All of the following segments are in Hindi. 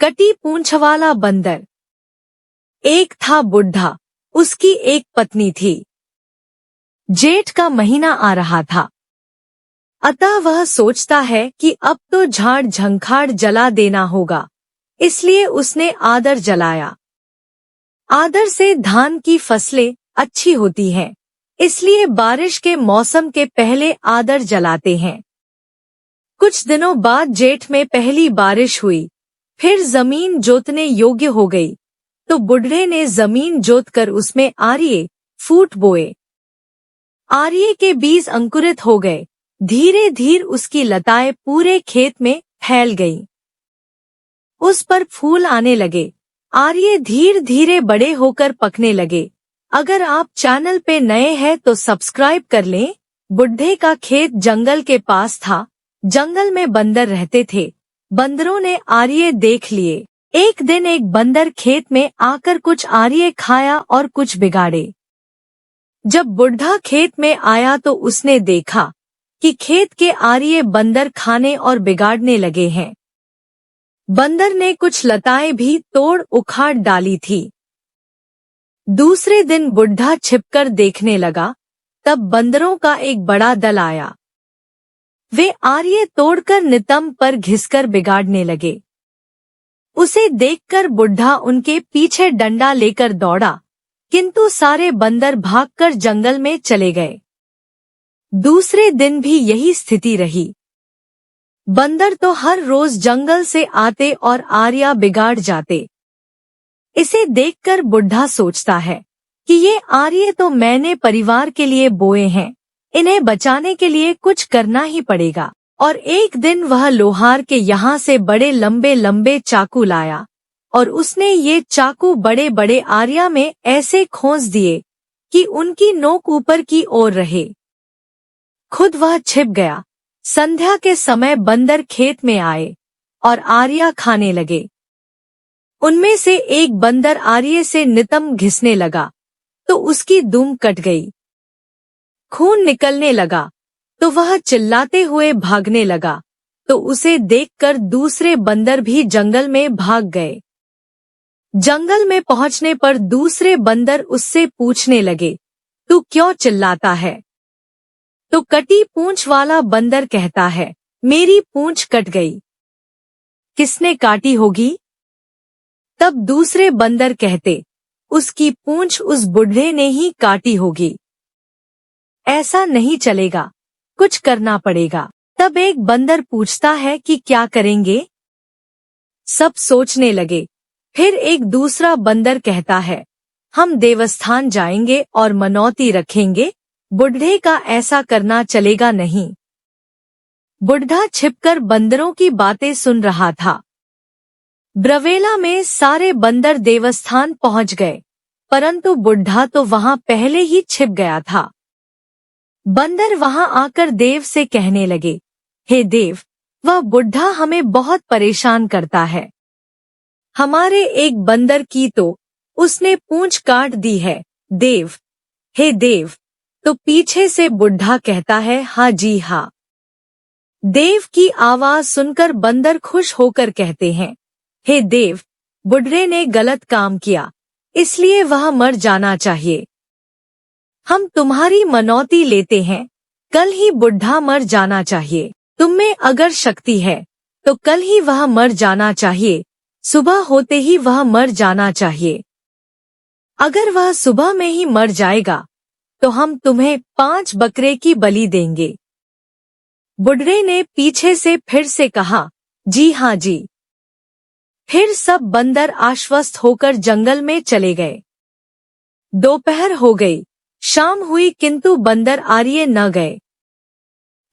कटी पूंछ वाला बंदर। एक था बुढ़ा, उसकी एक पत्नी थी। जेठ का महीना आ रहा था, अतः वह सोचता है कि अब तो झाड़ झंखाड़ जला देना होगा, इसलिए उसने आदर जलाया। आदर से धान की फसलें अच्छी होती हैं, इसलिए बारिश के मौसम के पहले आदर जलाते हैं। कुछ दिनों बाद जेठ में पहली बारिश हुई, फिर जमीन जोतने योग्य हो गई, तो बुढ़े ने जमीन जोतकर उसमें आर्य फूट बोए। आर्य के बीज अंकुरित हो गए, धीरे धीरे उसकी लताएं पूरे खेत में फैल गईं। उस पर फूल आने लगे, आर्य धीरे धीरे बड़े होकर पकने लगे। अगर आप चैनल पे नए हैं तो सब्सक्राइब कर लें। बुढ़े का खेत जंगल के पास था। जंगल में बंदर रहते थे। बंदरों ने आर्य देख लिए। एक दिन एक बंदर खेत में आकर कुछ आर्य खाया और कुछ बिगाड़े। जब बुढ़ा खेत में आया तो उसने देखा कि खेत के आर्य बंदर खाने और बिगाड़ने लगे हैं। बंदर ने कुछ लताएं भी तोड़ उखाड़ डाली थी। दूसरे दिन बुढ़ा छिपकर देखने लगा, तब बंदरों का एक बड़ा दल आया। वे आर्य तोड़कर नितंब पर घिसकर बिगाड़ने लगे। उसे देखकर बुढ़ा उनके पीछे डंडा लेकर दौड़ा, किंतु सारे बंदर भागकर जंगल में चले गए। दूसरे दिन भी यही स्थिति रही। बंदर तो हर रोज जंगल से आते और आर्य बिगाड़ जाते। इसे देखकर बुढ़ा सोचता है कि ये आर्य तो मैंने परिवार के लिए बोए हैं, इन्हें बचाने के लिए कुछ करना ही पड़ेगा। और एक दिन वह लोहार के यहाँ से बड़े लंबे लंबे चाकू लाया और उसने ये चाकू बड़े बड़े आर्य में ऐसे खोस दिए कि उनकी नोक ऊपर की ओर रहे। खुद वह छिप गया। संध्या के समय बंदर खेत में आए और आर्य खाने लगे। उनमें से एक बंदर आर्य से नितंब घिसने लगा तो उसकी दुम कट गई। खून निकलने लगा तो वह चिल्लाते हुए भागने लगा, तो उसे देखकर दूसरे बंदर भी जंगल में भाग गए। जंगल में पहुंचने पर दूसरे बंदर उससे पूछने लगे, तू क्यों चिल्लाता है? तो कटी पूंछ वाला बंदर कहता है, मेरी पूंछ कट गई। किसने काटी होगी? तब दूसरे बंदर कहते, उसकी पूंछ उस बुढ़े ने ही काटी होगी। ऐसा नहीं चलेगा, कुछ करना पड़ेगा। तब एक बंदर पूछता है कि क्या करेंगे? सब सोचने लगे। फिर एक दूसरा बंदर कहता है, हम देवस्थान जाएंगे और मनौती रखेंगे, बुढ़े का ऐसा करना चलेगा नहीं। बुढ़ा छिपकर बंदरों की बातें सुन रहा था। ब्रवेला में सारे बंदर देवस्थान पहुंच गए, परंतु बुढ़ा तो वहां पहले ही छिप गया था। बंदर वहां आकर देव से कहने लगे, हे देव, वह बुढ़ा हमें बहुत परेशान करता है। हमारे एक बंदर की तो उसने पूंछ काट दी है। देव, हे देव। तो पीछे से बुढ़ा कहता है, हाँ जी हाँ। देव की आवाज सुनकर बंदर खुश होकर कहते हैं, हे देव, बुढ़े ने गलत काम किया, इसलिए वह मर जाना चाहिए। हम तुम्हारी मनौती लेते हैं, कल ही बुढ़ा मर जाना चाहिए। तुम में अगर शक्ति है तो कल ही वह मर जाना चाहिए, सुबह होते ही वह मर जाना चाहिए। अगर वह सुबह में ही मर जाएगा तो हम तुम्हें 5 बकरे की बलि देंगे। बुढ़े ने पीछे से फिर से कहा, जी हाँ जी। फिर सब बंदर आश्वस्त होकर जंगल में चले गए। दोपहर हो गई, शाम हुई, किंतु बंदर आर्य न गए।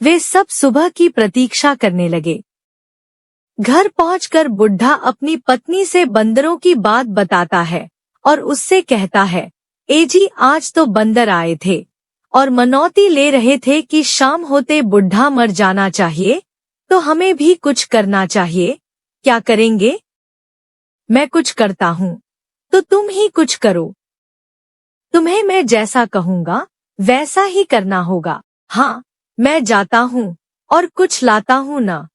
वे सब सुबह की प्रतीक्षा करने लगे। घर पहुंचकर बुढ़ा अपनी पत्नी से बंदरों की बात बताता है और उससे कहता है, ए जी, आज तो बंदर आए थे और मनौती ले रहे थे कि शाम होते बुढ़ा मर जाना चाहिए, तो हमें भी कुछ करना चाहिए। क्या करेंगे? मैं कुछ करता हूँ तो तुम ही कुछ करो। तुम्हें मैं जैसा कहूँगा वैसा ही करना होगा। हाँ, मैं जाता हूँ और कुछ लाता हूँ ना।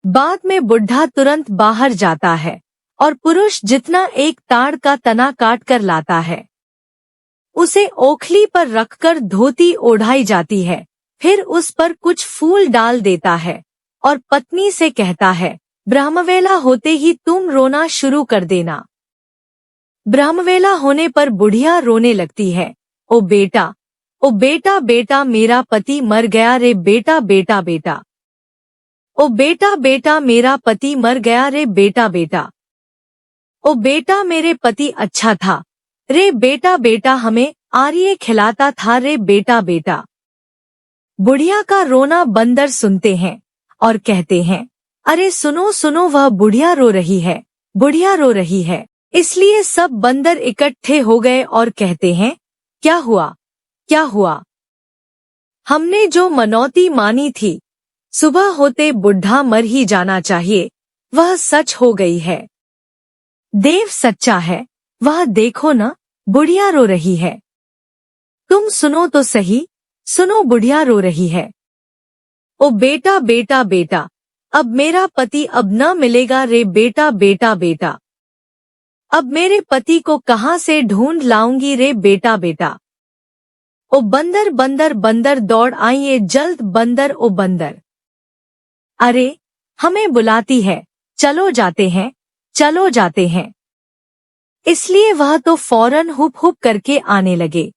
बाद में बुढ़ा तुरंत बाहर जाता है और पुरुष जितना एक ताड़ का तना काट कर लाता है, उसे ओखली पर रखकर धोती ओढ़ाई जाती है। फिर उस पर कुछ फूल डाल देता है और पत्नी से कहता है, ब्रह्मवेला होते ही तुम रोना शुरू कर देना। ब्रह्मवेला होने पर बुढ़िया रोने लगती है, ओ बेटा, ओ बेटा बेटा, मेरा पति मर गया रे बेटा बेटा बेटा। ओ बेटा बेटा, मेरा पति मर गया रे बेटा बेटा। ओ बेटा, मेरे पति अच्छा था रे बेटा बेटा, हमें आर्य खिलाता था रे बेटा बेटा। बुढ़िया का रोना बंदर सुनते हैं और कहते हैं, अरे सुनो सुनो, वह बुढ़िया रो रही है, बुढ़िया रो रही है। इसलिए सब बंदर इकट्ठे हो गए और कहते हैं, क्या हुआ, क्या हुआ? हमने जो मनौती मानी थी, सुबह होते बुढ़ा मर ही जाना चाहिए, वह सच हो गई है। देव सच्चा है, वह देखो न, बुढ़िया रो रही है। तुम सुनो तो सही, सुनो, बुढ़िया रो रही है। ओ बेटा बेटा बेटा, अब मेरा पति अब न मिलेगा रे बेटा बेटा बेटा। अब मेरे पति को कहाँ से ढूंढ लाऊंगी रे बेटा बेटा। ओ बंदर बंदर बंदर, दौड़ आइए जल्द बंदर, ओ बंदर। अरे हमें बुलाती है, चलो जाते हैं, चलो जाते हैं। इसलिए वह तो फौरन हुप हुप करके आने लगे।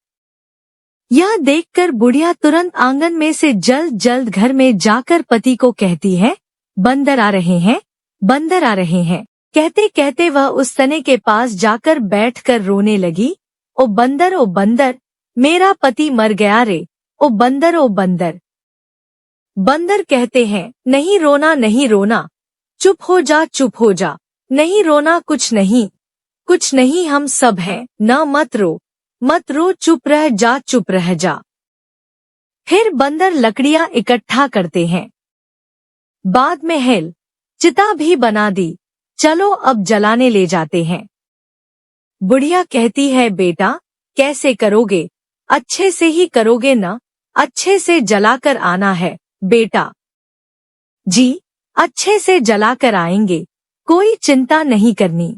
यह देखकर बुढ़िया तुरंत आंगन में से जल्द जल्द घर में जाकर पति को कहती है, बंदर आ रहे हैं, बंदर आ रहे हैं। कहते कहते वह उस तने के पास जाकर बैठकर रोने लगी, ओ बंदर, ओ बंदर, मेरा पति मर गया रे, ओ बंदर, ओ बंदर। बंदर कहते हैं, नहीं रोना नहीं रोना, चुप हो जा चुप हो जा, नहीं रोना, कुछ नहीं, कुछ नहीं, हम सब हैं, न मत रो, मत रो, चुप रह जा चुप रह जा। फिर बंदर लकड़ियां इकट्ठा करते हैं। बाद में हेल चिता भी बना दी, चलो अब जलाने ले जाते हैं। बुढ़िया कहती है, बेटा कैसे करोगे, अच्छे से ही करोगे न, अच्छे से जलाकर आना है बेटा। जी अच्छे से जलाकर आएंगे, कोई चिंता नहीं करनी।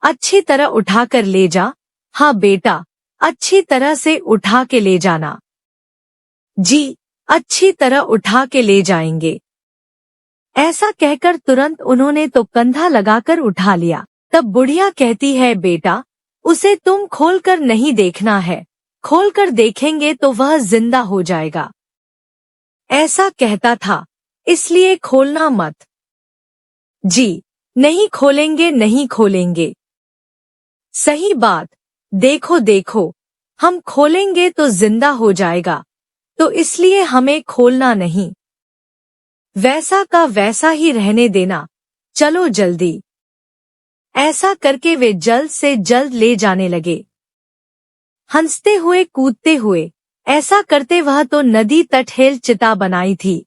अच्छी तरह उठाकर ले जा, हाँ बेटा, अच्छी तरह से उठा के ले जाना। जी अच्छी तरह उठा के ले जाएंगे। ऐसा कहकर तुरंत उन्होंने तो कंधा लगाकर उठा लिया। तब बुढ़िया कहती है, बेटा उसे तुम खोलकर नहीं देखना है, खोलकर देखेंगे तो वह जिंदा हो जाएगा। ऐसा कहता था, इसलिए खोलना मत। जी नहीं खोलेंगे, नहीं खोलेंगे। सही बात, देखो देखो, हम खोलेंगे तो जिंदा हो जाएगा, तो इसलिए हमें खोलना नहीं। वैसा का वैसा ही रहने देना, चलो जल्दी। ऐसा करके वे जल्द से जल्द ले जाने लगे, हंसते हुए कूदते हुए। ऐसा करते वह तो नदी तट हेल चिता बनाई थी,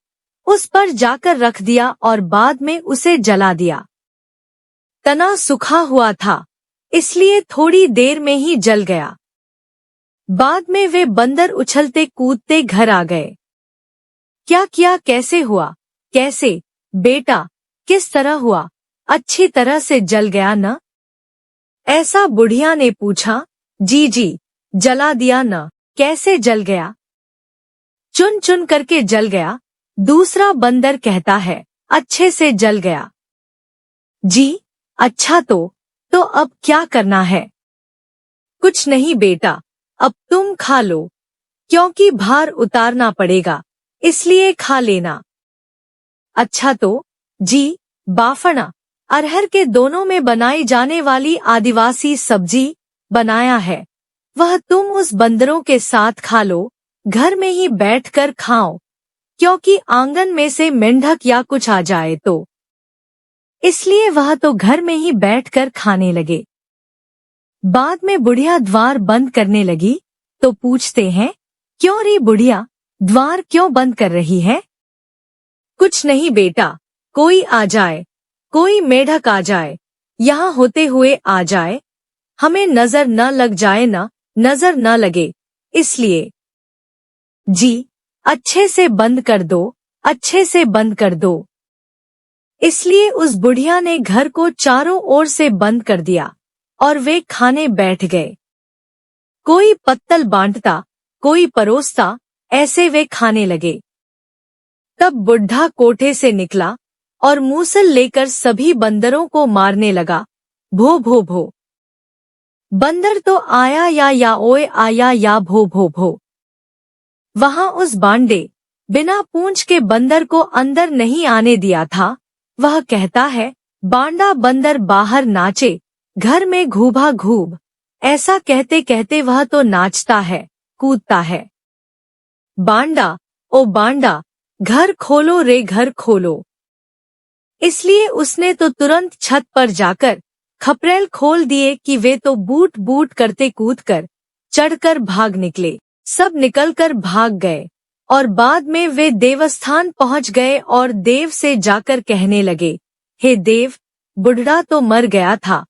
उस पर जाकर रख दिया और बाद में उसे जला दिया। तना सूखा हुआ था, इसलिए थोड़ी देर में ही जल गया। बाद में वे बंदर उछलते कूदते घर आ गए। क्या किया, कैसे हुआ, कैसे बेटा, किस तरह हुआ, अच्छी तरह से जल गया न? ऐसा बुढ़िया ने पूछा। जी जी जला दिया न, कैसे जल गया? चुन चुन करके जल गया। दूसरा बंदर कहता है, अच्छे से जल गया। जी अच्छा, तो अब क्या करना है? कुछ नहीं बेटा, अब तुम खा लो, क्योंकि भार उतारना पड़ेगा, इसलिए खा लेना। अच्छा तो जी, बाफना अरहर के दोनों में बनाई जाने वाली आदिवासी सब्जी बनाया है, वह तुम उस बंदरों के साथ खा लो, घर में ही बैठकर खाओ, क्योंकि आंगन में से मेंढक या कुछ आ जाए तो। इसलिए वह तो घर में ही बैठकर खाने लगे। बाद में बुढ़िया द्वार बंद करने लगी तो पूछते हैं, क्यों रे बुढ़िया, द्वार क्यों बंद कर रही है? कुछ नहीं बेटा, कोई आ जाए, कोई मेढक आ जाए, यहाँ होते हुए आ जाए, हमें नजर न लग जाए, न नजर न लगे, इसलिए। जी अच्छे से बंद कर दो, अच्छे से बंद कर दो। इसलिए उस बुढ़िया ने घर को चारों ओर से बंद कर दिया और वे खाने बैठ गए। कोई पत्तल बांटता, कोई परोसता, ऐसे वे खाने लगे। तब बुढ़ा कोठे से निकला और मूसल लेकर सभी बंदरों को मारने लगा। भो भो भो। बंदर तो आया या ओए आया या भो भो भो। वहां उस बांडे बिना पूंछ के बंदर को अंदर नहीं आने दिया था। वह कहता है, बांडा बंदर बाहर नाचे, घर में घूभा घूभ। ऐसा कहते कहते वह तो नाचता है, कूदता है। बांडा, ओ बांडा, घर खोलो रे घर खोलो। इसलिए उसने तो तुरंत छत पर जाकर खपरेल खोल दिए कि वे तो बूट बूट करते कूदकर चढ़कर भाग निकले। सब निकलकर भाग गए और बाद में वे देवस्थान पहुंच गए और देव से जाकर कहने लगे, हे देव, बुढ़ा तो मर गया था,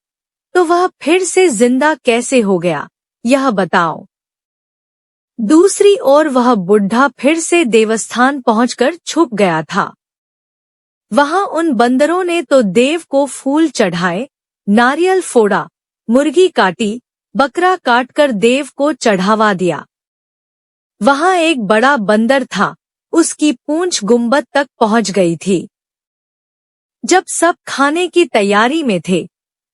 तो वह फिर से जिंदा कैसे हो गया, यह बताओ। दूसरी ओर वह बुढ़ा फिर से देवस्थान पहुंचकर छुप गया था। वहां उन बंदरों ने तो देव को फूल चढ़ाए, नारियल फोड़ा, मुर्गी काटी, बकरा काटकर देव को चढ़ावा दिया। वहां एक बड़ा बंदर था, उसकी पूंछ गुंबद तक पहुंच गई थी। जब सब खाने की तैयारी में थे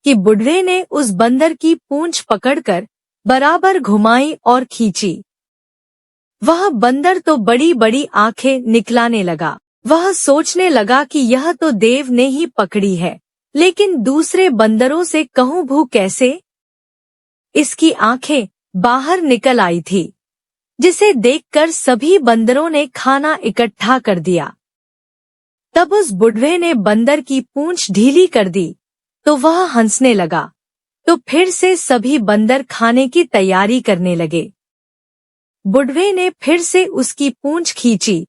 कि बुढ़े ने उस बंदर की पूंछ पकड़कर बराबर घुमाई और खींची। वह बंदर तो बड़ी बड़ी आंखें निकलाने लगा। वह सोचने लगा कि यह तो देव ने ही पकड़ी है, लेकिन दूसरे बंदरों से कहूं भू कैसे। इसकी आंखें बाहर निकल आई थी, जिसे देखकर सभी बंदरों ने खाना इकट्ठा कर दिया। तब उस बुढ़े ने बंदर की पूंछ ढीली कर दी तो वह हंसने लगा। तो फिर से सभी बंदर खाने की तैयारी करने लगे। बुढ़े ने फिर से उसकी पूंछ खींची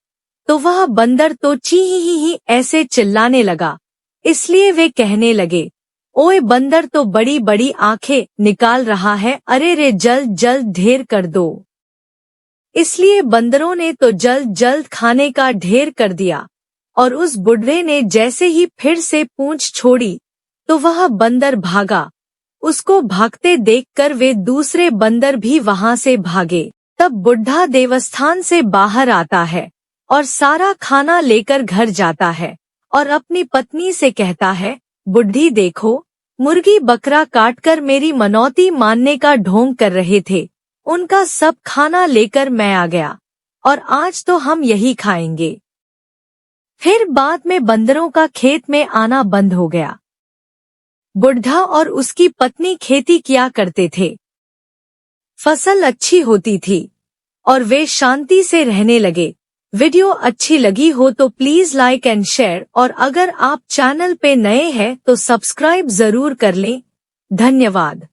तो वह बंदर तो ची ही ऐसे चिल्लाने लगा। इसलिए वे कहने लगे, ओए बंदर तो बड़ी बड़ी आंखें निकाल रहा है, अरे रे जल्द जल्द ढेर कर दो। इसलिए बंदरों ने तो जल्द जल्द खाने का ढेर कर दिया और उस बुढ़े ने जैसे ही फिर से पूंछ छोड़ी तो वह बंदर भागा। उसको भागते देखकर वे दूसरे बंदर भी वहां से भागे। तब बुढ़ा देवस्थान से बाहर आता है और सारा खाना लेकर घर जाता है और अपनी पत्नी से कहता है, बुढ़ी देखो, मुर्गी बकरा काटकर मेरी मनौती मानने का ढोंग कर रहे थे, उनका सब खाना लेकर मैं आ गया और आज तो हम यही खाएंगे। फिर बाद में बंदरों का खेत में आना बंद हो गया। बुढ़ा और उसकी पत्नी खेती किया करते थे। फसल अच्छी होती थी और वे शांति से रहने लगे। वीडियो अच्छी लगी हो तो प्लीज लाइक एंड शेयर, और अगर आप चैनल पे नए हैं तो सब्सक्राइब जरूर कर लें। धन्यवाद।